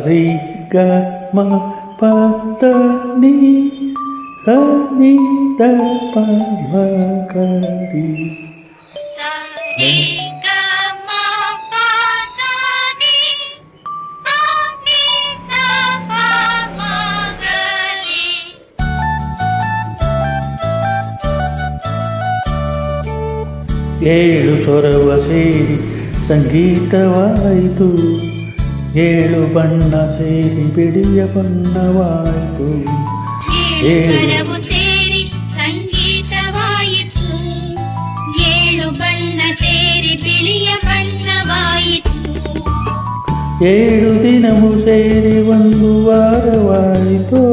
ರಿ ಗ ಮ ಪ ದ ನಿ ಸ ನಿ ದ ಪ ಮ ಗ ರಿ ಏಳು ಸ್ವರವ ಸೇರಿ ಸಂಗೀತವಾಯಿತು, ಏಳು ಬಣ್ಣ ಸೇರಿ ಬಿಳಿಯ ಬಣ್ಣವಾಯಿತು. ಏಳು ಸೇರಿ ಸಂಗೀತವಾಯಿತು, ಏಳು ಬಣ್ಣ ಸೇರಿ ಬಿಳಿಯ ಬಣ್ಣವಾಯಿತು. ಏಳು ದಿನವೂ ಸೇರಿ ಒಂದು ವಾರವಾಯಿತು,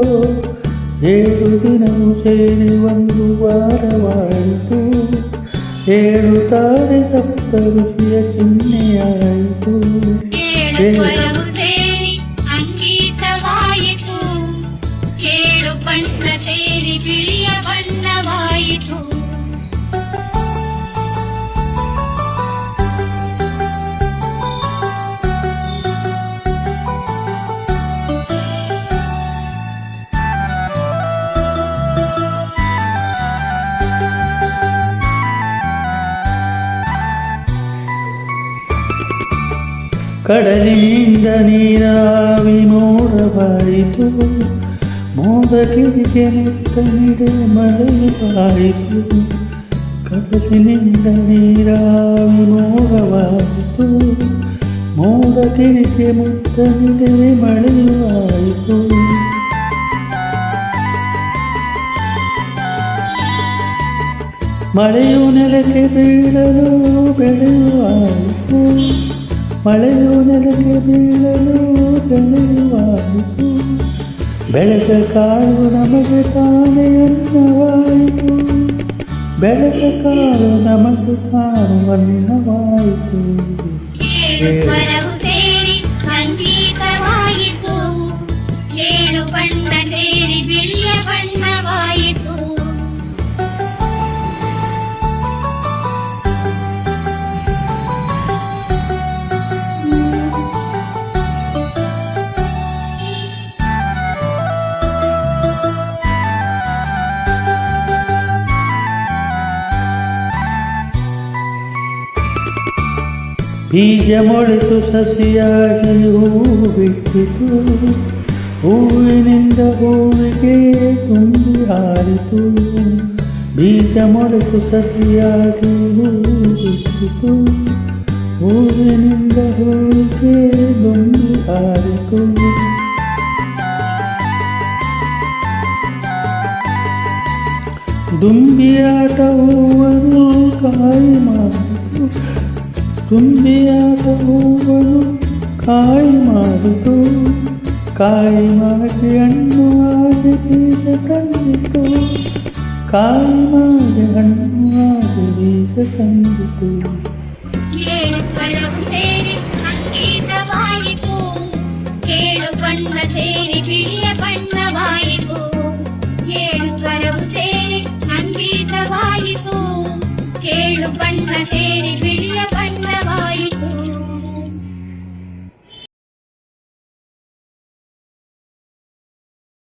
ಏಳು ದಿನವೂ ಸೇರಿ ಒಂದು ವಾರವಾಯಿತು. ಏಳು ತಾರೆ ಸಪ್ತ ಋಷಿಯ ಚಿಹ್ನೆಯಾಯಿತು. ಏಳು ಸ್ವರವು ಸೇರಿ ಸಂಗೀತವಾಯಿತು, ಏಳು ಬಣ್ಣ ಸೇರಿ ಬಿಳಿಯ ಬಣ್ಣವಾಯಿತು. ಕಡಲಿನಿಂದ ನೀರಾವಿ ಮೋಡವಾಯಿತು, ಮೋಡಕ್ಕೆ ಮುತ್ತ ನಿಡೆ ಮಳೆಯಾಯಿತು. ಕಡಲಿನಿಂದ ನೀರಾವಿ ಮೋಡವಾಯಿತು, ಮೋಡಕ್ಕೆ ಮುತ್ತ ನಿಡೆ ಮಳೆಯಾಯಿತು. ಮಳೆಯು ನೆಲಕ್ಕೆ ಬೀಳಲು ಬೆಳೆಯುವಾಯಿತು, ಮಳೆಯು ನೆಲಕ್ಕೆ ಬೀಳಲು ಬೆಳೆಯುವಾಯಿತು. ಬೆಳೆದ ಕಾಳು ನಮಗೆ ತಾನೇ ಅನ್ನವಾಯಿತು, ಬೆಳೆದ ಕಾಳು ನಮಗೆ ತಾನು ಅನ್ನವಾಯಿತು. ಏಳು ಸ್ವರವು ಸೇರಿ ಸಂಗೀತವಾಯಿತು, ಏಳು ಬಣ್ಣ ಸೇರಿ ಬಿಳಿಯ ಬಣ್ಣವಾಯಿತು. ಬೀಜ ಮೊಳೆತು ಸಸಿಯಾಗಿ ಹೂವು ಬಿಟ್ಟಿತು, ಹೂವಿನಿಂದ ಹೂವಿಗೆ ತುಂಬಿ ಹಾರಿತು. ಬೀಜ ಮೊಳೆತು ಸಸಿಯಾಗಿ ಹೂವು ಬಿಟ್ಟಿತು, ಹೂವಿನಿಂದ ಹೂವಿಗೆ ತುಂಬಿ ಹಾರಿತು. ದುಂಬಿಯಾಟ ಹೂವನ್ನು ಕಾಯಿ ಮಾಡಿತು, ದುಂಬಿಯಾಟ ಹೂವನ್ನು ಕಾಯಿ ಮಾಡಿತು. ಕಾಯಿ ಮಾಡಿ ಹಣ್ಣು ಆಗಿ ಬೀಜ ತಂದಿತು, ಕಾಯಿ ಮಾಡಿ ಹಣ್ಣು ಆಗಿ ಬೀಜ ತಂದಿತು. ಏಳು ಸ್ವರವು ಸೇರಿ ಸಂಗೀತವಾಯಿತು, ಏಳು ಬಣ್ಣ ಸೇರಿ